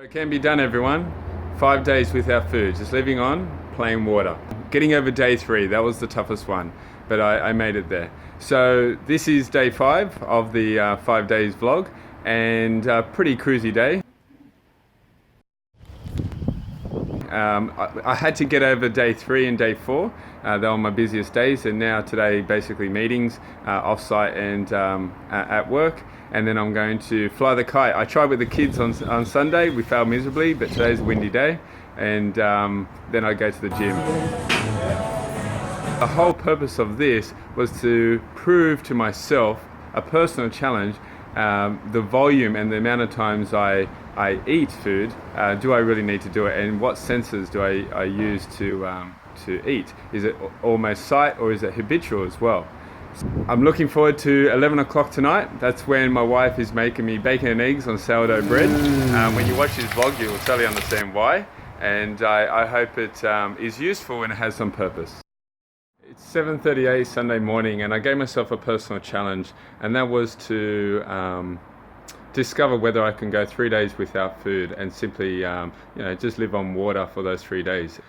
It can be done, everyone. 5 days without food, just living on plain water. Getting over day 3, that was the toughest one, but I made it there. So this is day 5 of the 5 days vlog, and a pretty cruisy day. I had to get over day 3 and day 4. They were my busiest days, and now today basically meetings off-site and at work. And then I'm going to fly the kite. I tried with the kids on Sunday. We failed miserably, but today's a windy day. And then I go to the gym. The whole purpose of this was to prove to myself a personal challenge, the volume and the amount of times I eat food. Do I really need to do it, and what senses do I use to eat? Is it almost sight, or is it habitual as well? I'm looking forward to 11 o'clock tonight. That's when my wife is making me bacon and eggs on sourdough bread. When you watch this vlog, you will totally understand why, and I hope it is useful and it has some purpose. It's 7:38 Sunday morning, and I gave myself a personal challenge, and that was to discover whether I can go 3 days without food and simply just live on water for those 3 days.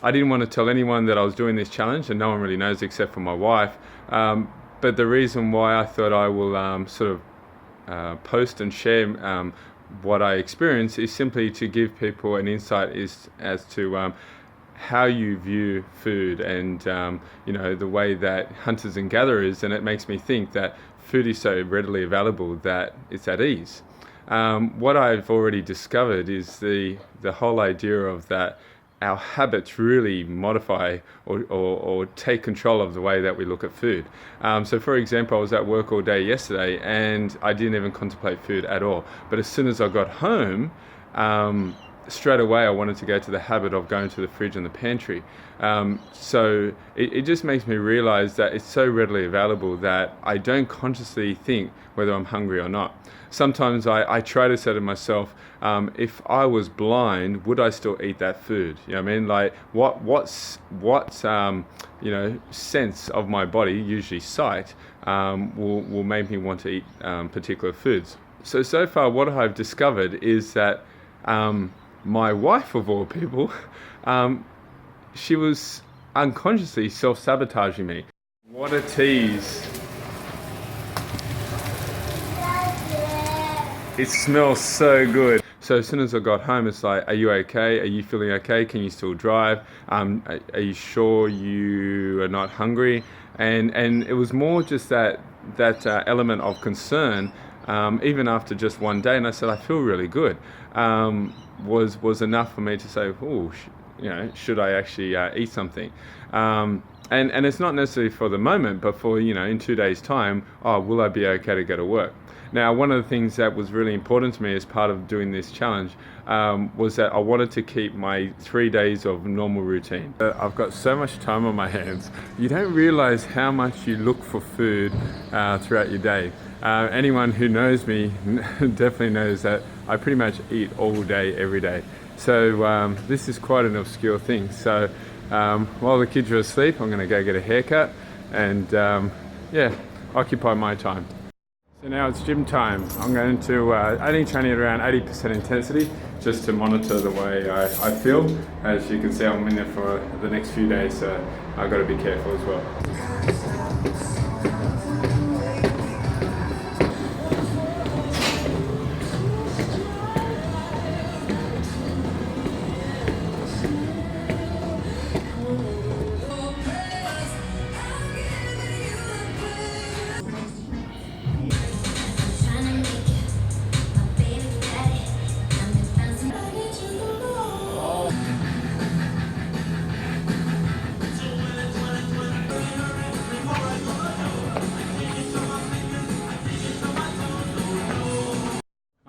I didn't want to tell anyone that I was doing this challenge, and no one really knows except for my wife. But the reason why I thought I will post and share what I experience is simply to give people an insight as to how you view food, and the way that hunters and gatherers, and it makes me think that food is so readily available that it's at ease. What I've already discovered is the whole idea of that our habits really modify or take control of the way that we look at food. So for example, I was at work all day yesterday and I didn't even contemplate food at all. But as soon as I got home, straight away I wanted to go to the habit of going to the fridge and the pantry. So it just makes me realize that it's so readily available that I don't consciously think whether I'm hungry or not. Sometimes I try to say to myself, if I was blind, would I still eat that food? You know what I mean? Like what sense of my body, usually sight, will make me want to eat particular foods. So far what I've discovered is that my wife, of all people, she was unconsciously self-sabotaging me. What a tease. It smells so good. So as soon as I got home, it's like, are you okay? Are you feeling okay? Can you still drive? Are you sure you are not hungry? And it was more just that element of concern, even after just one day. And I said, I feel really good. Was enough for me to say, oh, should I actually eat something? And it's not necessarily for the moment, but for, in 2 days' time, will I be okay to go to work? Now, one of the things that was really important to me as part of doing this challenge was that I wanted to keep my 3 days of normal routine. I've got so much time on my hands. You don't realize how much you look for food throughout your day. Anyone who knows me definitely knows that I pretty much eat all day, every day. So this is quite an obscure thing. So while the kids are asleep, I'm going to go get a haircut and occupy my time. So now it's gym time. I'm going to only training at around 80% intensity just to monitor the way I feel. As you can see, I'm in there for the next few days, so I've got to be careful as well.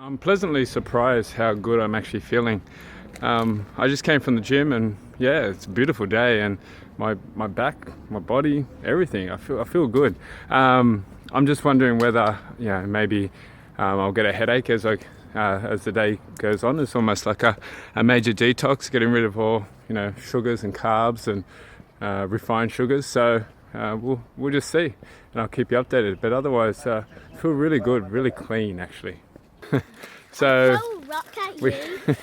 I'm pleasantly surprised how good I'm actually feeling. I just came from the gym, and it's a beautiful day, and my back, my body, everything, I feel good. I'm just wondering whether maybe I'll get a headache as the day goes on. It's almost like a major detox, getting rid of all sugars and carbs and refined sugars. So we'll just see, and I'll keep you updated. But otherwise, feel really good, really clean actually. So rock at We, you.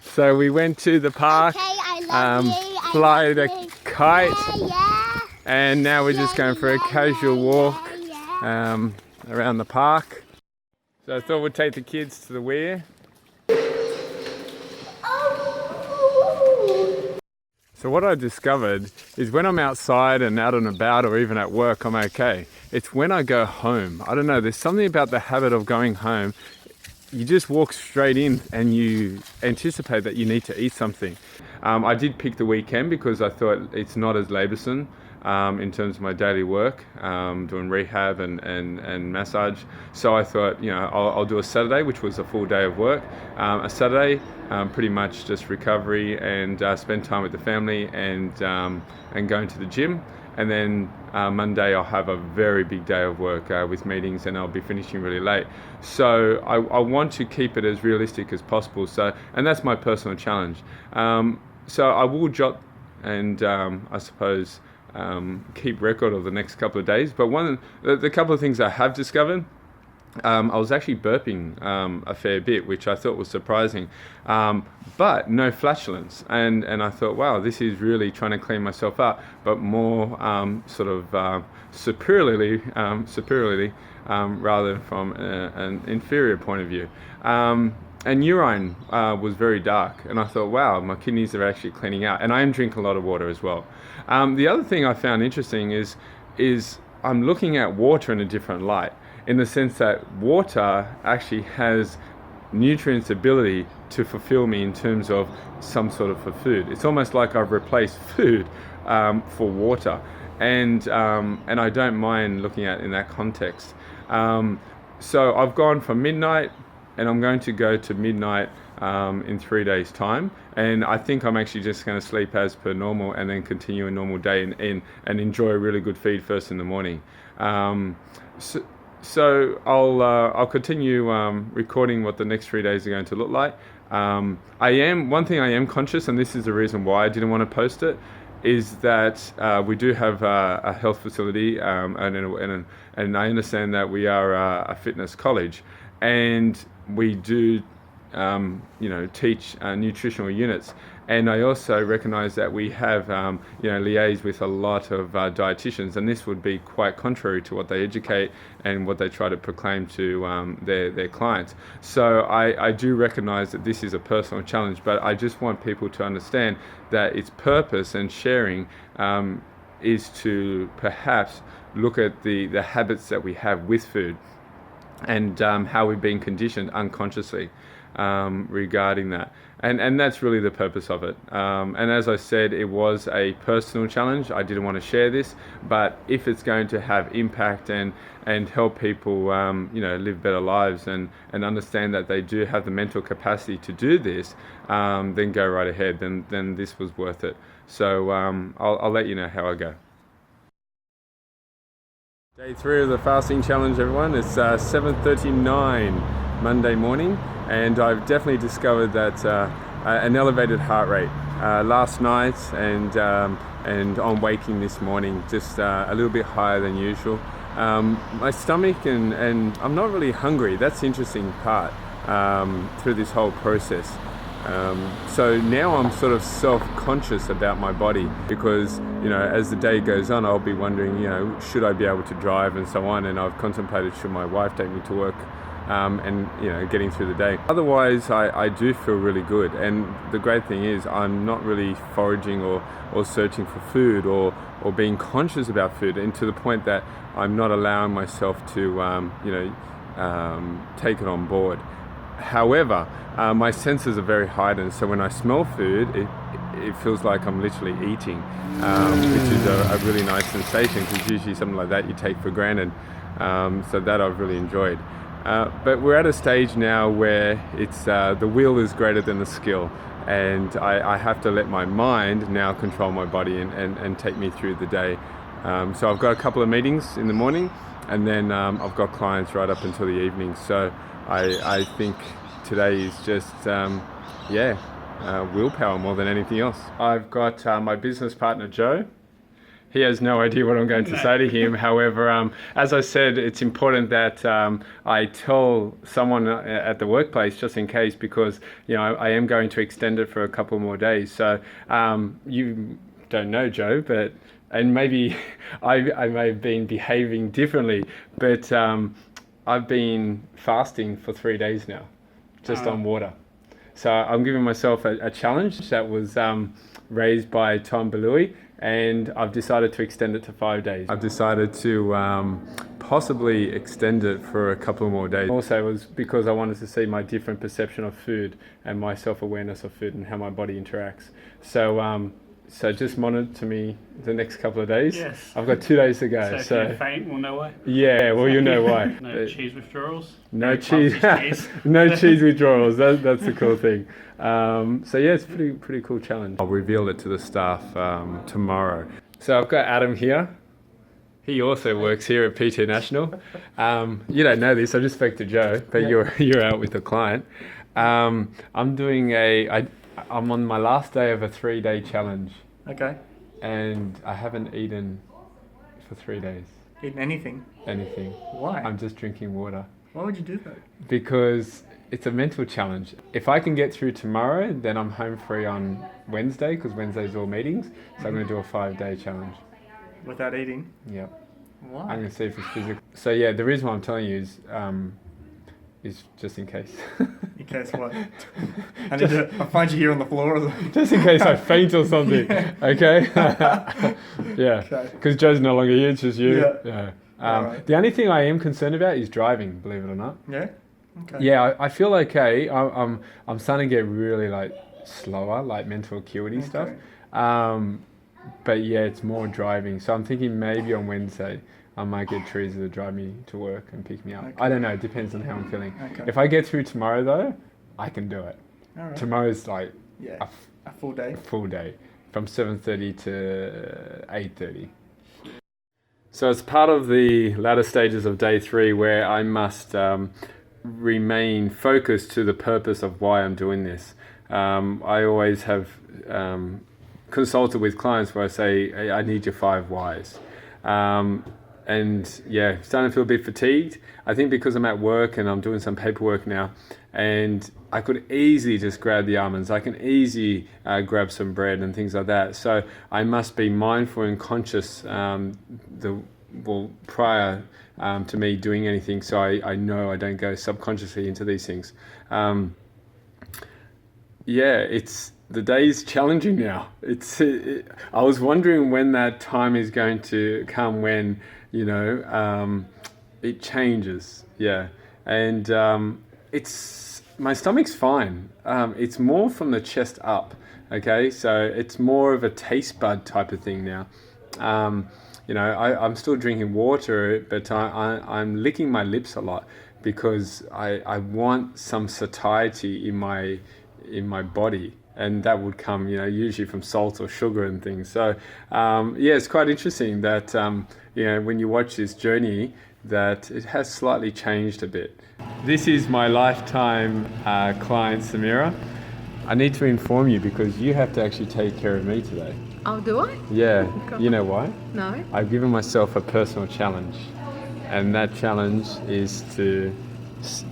so we went to the park, Okay, I love you. I flied love a you. kite, Yeah. and now we're just going for a casual walk Yeah. around the park. So I thought we'd take the kids to the weir. So what I discovered is when I'm outside and out and about or even at work, I'm okay. It's when I go home. I don't know, there's something about the habit of going home. You just walk straight in and you anticipate that you need to eat something. I did pick the weekend because I thought it's not as laboursome in terms of my daily work, doing rehab and massage. So I thought, I'll do a Saturday, which was a full day of work. A Saturday, pretty much just recovery and spend time with the family and going to the gym. And then Monday I'll have a very big day of work with meetings, and I'll be finishing really late. So I want to keep it as realistic as possible. And that's my personal challenge. So I will jot and I suppose keep record of the next couple of days. But the couple of things I have discovered, I was actually burping a fair bit, which I thought was surprising, but no flatulence. And I thought, wow, this is really trying to clean myself up, but more superiorly, rather than from an inferior point of view. And urine was very dark, and I thought, wow, my kidneys are actually cleaning out. And I am drinking a lot of water as well. The other thing I found interesting is I'm looking at water in a different light, in the sense that water actually has nutrients ability to fulfill me in terms of some sort of food. It's almost like I've replaced food for water, and I don't mind looking at it in that context. So I've gone from midnight, and I'm going to go to midnight in 3 days' time. And I think I'm actually just going to sleep as per normal and then continue a normal day and enjoy a really good feed first in the morning. So I'll continue recording what the next 3 days are going to look like. One thing I am conscious, and this is the reason why I didn't want to post it, is that we do have a health facility, and I understand that we are a fitness college, and we do teach nutritional units. And I also recognize that we have liaised with a lot of dietitians, and this would be quite contrary to what they educate and what they try to proclaim to their clients. So I do recognize that this is a personal challenge, but I just want people to understand that its purpose and sharing is to perhaps look at the habits that we have with food, and how we've been conditioned unconsciously regarding that. And that's really the purpose of it. And as I said, it was a personal challenge. I didn't want to share this, but if it's going to have impact and help people live better lives and understand that they do have the mental capacity to do this, then go right ahead. Then this was worth it. So I'll let you know how I go. Day 3 of the fasting challenge, everyone. It's 7:39 Monday morning, and I've definitely discovered that an elevated heart rate last night and on waking this morning, just a little bit higher than usual. My stomach and I'm not really hungry. That's the interesting part through this whole process. So now I'm sort of self-conscious about my body, because as the day goes on, I'll be wondering, should I be able to drive and so on, and I've contemplated, should my wife take me to work, and getting through the day. Otherwise, I do feel really good, and the great thing is I'm not really foraging or searching for food or being conscious about food, and to the point that I'm not allowing myself to take it on board. However, my senses are very heightened, so when I smell food, it feels like I'm literally eating, which is a really nice sensation, because usually something like that you take for granted. So that I've really enjoyed. But we're at a stage now where it's the will is greater than the skill, and I have to let my mind now control my body and take me through the day. So I've got a couple of meetings in the morning, and then I've got clients right up until the evening. So I think today is just, willpower more than anything else. I've got my business partner, Joe. he has no idea what I'm going to say to him. However, as I said, it's important that I tell someone at the workplace just in case, because I am going to extend it for a couple more days. So you don't know, Joe, and maybe I may have been behaving differently, but I've been fasting for 3 days now, just on water. So I'm giving myself a challenge that was raised by Tom Belui, and I've decided to extend it to 5 days. I've decided to possibly extend it for a couple more days. Also, it was because I wanted to see my different perception of food and my self-awareness of food and how my body interacts. So just monitor me the next couple of days. Yes. I've got 2 days to go. So if you're faint, we'll know why. Yeah, well, you know why. No cheese withdrawals. No cheese. No cheese withdrawals. That's the cool thing. So yeah, it's a pretty cool challenge. I'll reveal it to the staff tomorrow. So I've got Adam here. He also works here at PT National. You don't know this. I just spoke to Joe, but you're out with a client. I'm on my last day of a 3-day challenge. Okay. And I haven't eaten for 3 days. Eaten anything? Anything. Why? I'm just drinking water. Why would you do that? Because it's a mental challenge. If I can get through tomorrow, then I'm home free on Wednesday, because Wednesday's all meetings. So I'm going to do a 5-day challenge. Without eating? Yep. Why? I'm going to see if it's physical. So yeah, the reason why I'm telling you is just in case. In case what? I find you here on the floor or something. Just in case I faint or something. Okay? Yeah. Because Joe's no longer here, it's just you. Yeah. Right. The only thing I am concerned about is driving, believe it or not. Yeah? Okay. Yeah, I feel okay. I'm starting to get really slower, mental acuity stuff. But yeah, it's more driving. So I'm thinking maybe on Wednesday I might get Teresa to drive me to work and pick me up. Okay. I don't know. It depends on how I'm feeling. Okay. If I get through tomorrow though, I can do it. All right. Tomorrow's a full day. full day from 7:30 to 8:30. So it's part of the latter stages of day 3 where I must remain focused to the purpose of why I'm doing this. I always have consulted with clients where I say, hey, I need your 5 whys. And yeah, starting to feel a bit fatigued. I think because I'm at work and I'm doing some paperwork now, and I could easily just grab the almonds. I can easily grab some bread and things like that. So I must be mindful and conscious prior to me doing anything, so I know I don't go subconsciously into these things. The day's challenging now. I was wondering when that time is going to come when, it changes. Yeah. And my stomach's fine. It's more from the chest up. Okay. So it's more of a taste bud type of thing now. I'm still drinking water, but I'm licking my lips a lot because I want some satiety in my body. And that would come, usually from salt or sugar and things. So, it's quite interesting that, when you watch this journey, that it has slightly changed a bit. This is my lifetime client, Samira. I need to inform you because you have to actually take care of me today. Oh, do I? Yeah. You know why? No. I've given myself a personal challenge. And that challenge is to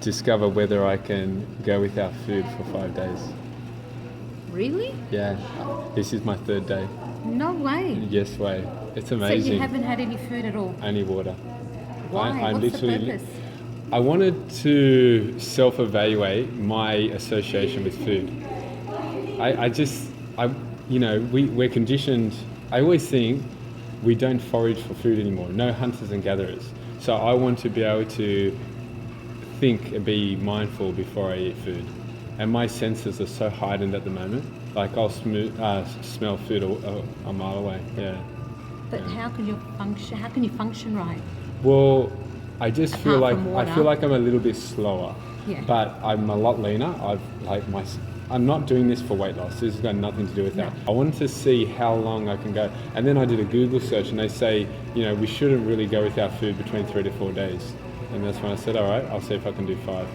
discover whether I can go without food for 5 days. Really? Yeah, this is my 3rd day. No way. Yes way. It's amazing. So you haven't had any food at all? Only water. Why? What's the purpose? I wanted to self-evaluate my association with food. We're conditioned. I always think we don't forage for food anymore. No hunters and gatherers. So I want to be able to think and be mindful before I eat food. And my senses are so heightened at the moment. Like I'll smell food a mile away. Yeah. But how can you function? How can you function right? Well, I just feel Apart like from water. I feel like I'm a little bit slower. Yeah. But I'm a lot leaner. I'm not doing this for weight loss. This has got nothing to do with that. I wanted to see how long I can go. And then I did a Google search and they say, we shouldn't really go without food between 3 to 4 days. And that's when I said, all right, I'll see if I can do 5.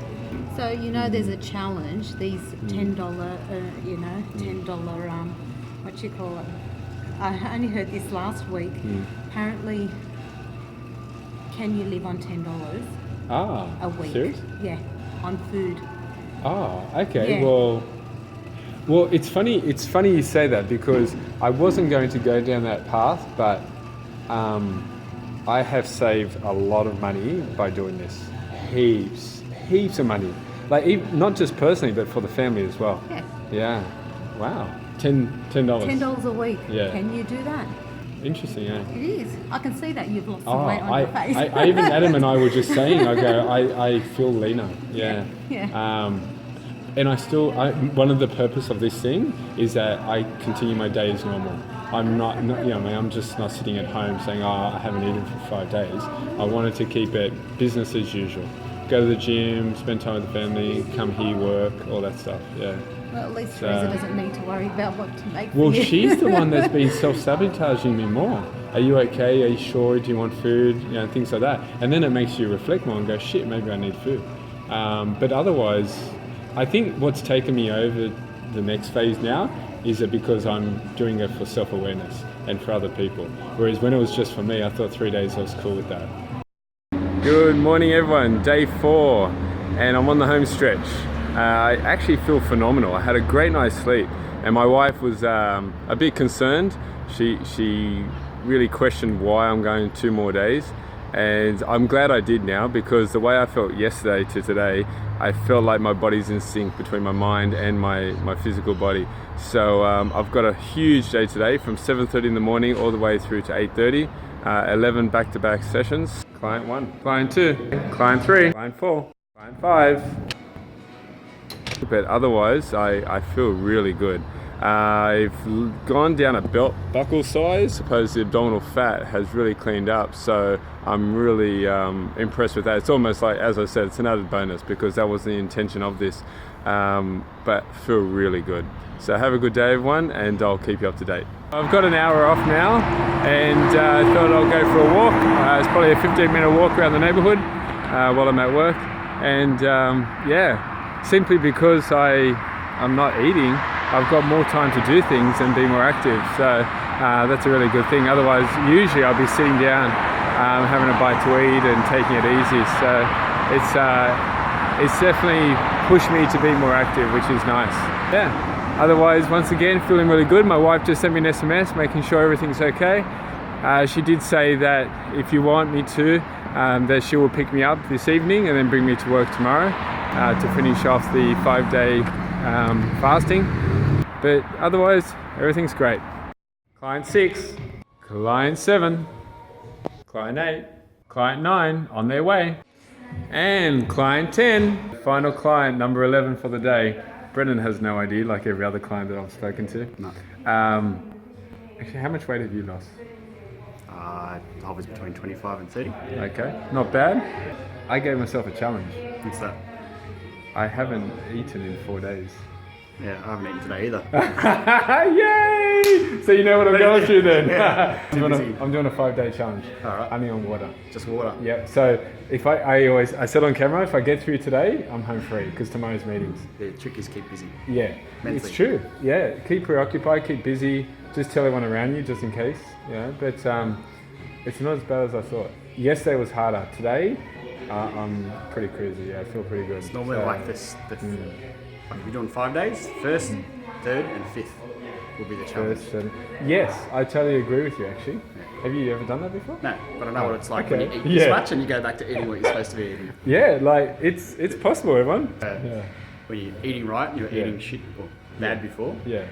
So there's a challenge. These $10, $10. What you call it? I only heard this last week. Apparently, can you live on $10 a week? Serious? Yeah, on food. Oh, okay. Yeah. Well, it's funny. It's funny you say that because I wasn't going to go down that path, but I have saved a lot of money by doing this. Heaps of money. Like not just personally, but for the family as well. Yeah. Yeah. Wow. $10. $10 a week. Yeah. Can you do that? Interesting, eh? It is. I can see that you've lost some weight on your face. I even Adam and I were just saying, I feel leaner. Yeah. Yeah. And one of the purpose of this thing is that I continue my day as normal. I'm not I'm just not sitting at home saying, I haven't eaten for 5 days. I wanted to keep it business as usual. Go to the gym, spend time with the family, come here, work, all that stuff. Yeah. Well, at least Teresa doesn't need to worry about what to make for Well, you. she's the one that's been self-sabotaging me more. Are you okay? Are you sure? Do you want food? Things like that. And then it makes you reflect more and go, shit, maybe I need food. But otherwise, I think what's taken me over the next phase now is that because I'm doing it for self-awareness and for other people. Whereas when it was just for me, I thought 3 days I was cool with that. Good morning, everyone. Day 4, and I'm on the home stretch. I actually feel phenomenal. I had a great night's sleep, and my wife was a bit concerned. She really questioned why I'm going 2 more days, and I'm glad I did now, because the way I felt yesterday to today, I felt like my body's in sync between my mind and my physical body. So I've got a huge day today from 7:30 in the morning all the way through to 8:30, 11 back-to-back sessions. Client 1, client 2, client 3, client 4, client 5. But otherwise, I feel really good. I've gone down a belt buckle size. Suppose the abdominal fat has really cleaned up, so I'm really impressed with that. It's almost like, as I said, it's an added bonus because that was the intention of this. But feel really good. So have a good day, everyone, and I'll keep you up to date. I've got an hour off now, and I thought I'll go for a walk. It's probably a 15-minute walk around the neighbourhood while I'm at work, and simply because I'm not eating, I've got more time to do things and be more active. So that's a really good thing. Otherwise, usually I'll be sitting down, having a bite to eat and taking it easy. So it's definitely pushed me to be more active, which is nice. Yeah. Otherwise, once again, feeling really good. My wife just sent me an SMS making sure everything's okay. She did say that if you want me to, that she will pick me up this evening and then bring me to work tomorrow to finish off the 5-day fasting. But otherwise, everything's great. Client 6, client 7, client 8, client 9 on their way, and client 10, final client, number 11 for the day. Brendan has no idea, like every other client that I've spoken to. No. Actually, how much weight have you lost? I was between 25 and 30. Okay, not bad. I gave myself a challenge. What's that? I haven't eaten in 4 days. Yeah, I haven't eaten today either. Yay! So you know what I'm going through then. Yeah. I'm doing a 5-day challenge. All right. Only on water. Just water. Yeah. So if I said on camera, if I get through today, I'm home free because tomorrow's meetings. The trick is keep busy. Yeah, Mentally. it's true. Yeah, keep preoccupied, keep busy. Just tell everyone around you, just in case. Yeah, but it's not as bad as I thought. Yesterday was harder. Today, I'm pretty crazy. Yeah, I feel pretty good. It's normally like this. Like we're doing 5 days. First, third, and fifth will be the challenge. Yes, I totally agree with you. Actually, have you ever done that before? No, but I know what it's like okay. when you eat this much and you go back to eating what you're supposed to be eating. Yeah, like it's possible, everyone. When you're eating right, you're eating shit or bad before. Yeah.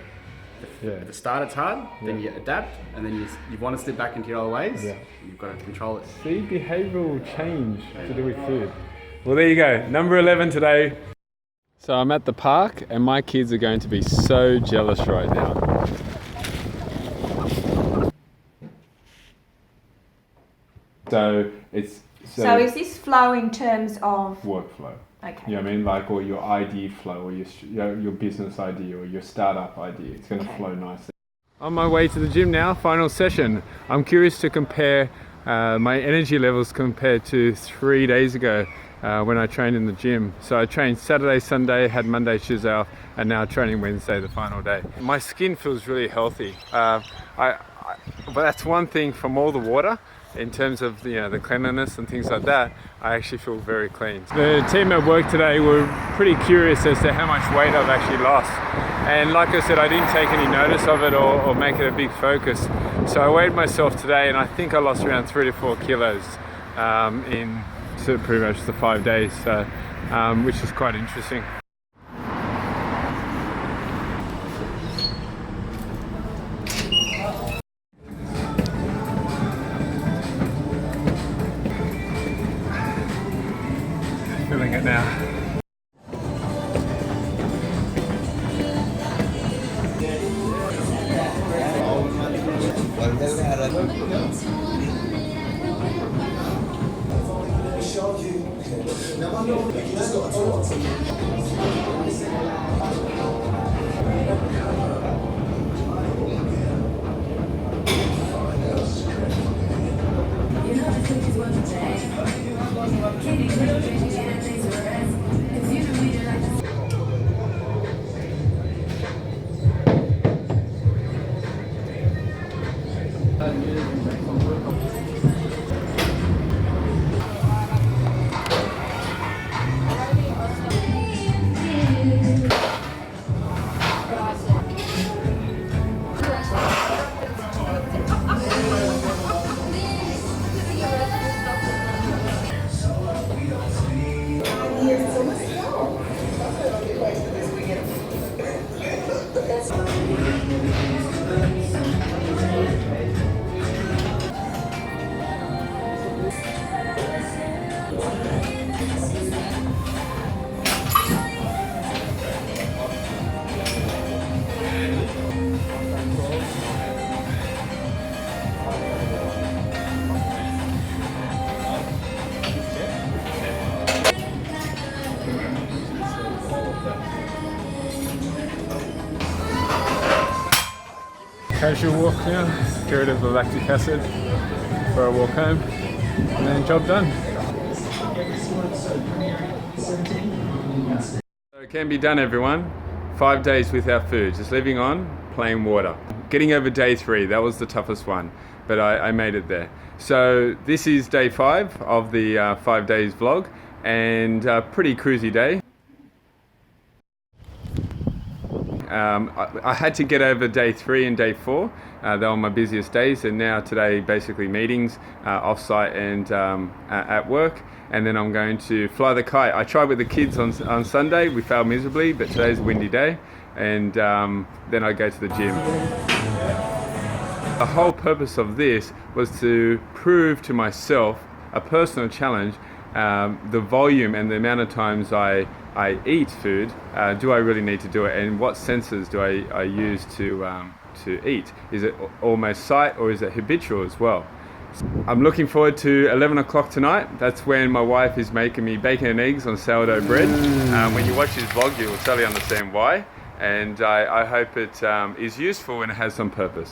At the start it's hard, then you adapt, and then you want to slip back into your old ways. Yeah. You've got to control it. See, behavioural change to do with food. Well, there you go. Number 11 today. So I'm at the park, and my kids are going to be so jealous right now. So it's So is this flow in terms of workflow. Okay. You know what I mean? Like, or your idea flow, or your business idea, or your startup idea. It's going to flow nicely. On my way to the gym now, final session. I'm curious to compare my energy levels compared to 3 days ago when I trained in the gym. So I trained Saturday, Sunday, had Monday, Tuesday off, and now training Wednesday, the final day. My skin feels really healthy. but that's one thing from all the water. In terms of the cleanliness and things like that, I actually feel very clean. The team at work today were pretty curious as to how much weight I've actually lost. And like I said, I didn't take any notice of it or make it a big focus. So I weighed myself today and I think I lost around 3 to 4 kilos in sort of pretty much the 5 days, so, which is quite interesting. Feeling it now. Casual walk now, get rid of the lactic acid for a walk home, and then job done. So it can be done, everyone. 5 days without food, just living on plain water. Getting over day 3, that was the toughest one, but I made it there. So this is day 5 of the 5 days vlog, and a pretty cruisy day. I had to get over day 3 and day 4. They were my busiest days, and now today basically meetings, off-site and at work. And then I'm going to fly the kite. I tried with the kids on Sunday. We failed miserably, but today's a windy day. And then I go to the gym. The whole purpose of this was to prove to myself, a personal challenge, the volume and the amount of times I eat food. Do I really need to do it, and what senses do I use to eat? Is it almost sight, or is it habitual as well? I'm looking forward to 11 o'clock tonight. That's when my wife is making me bacon and eggs on sourdough bread. When you watch this vlog, you will totally understand why, and I hope it is useful and it has some purpose.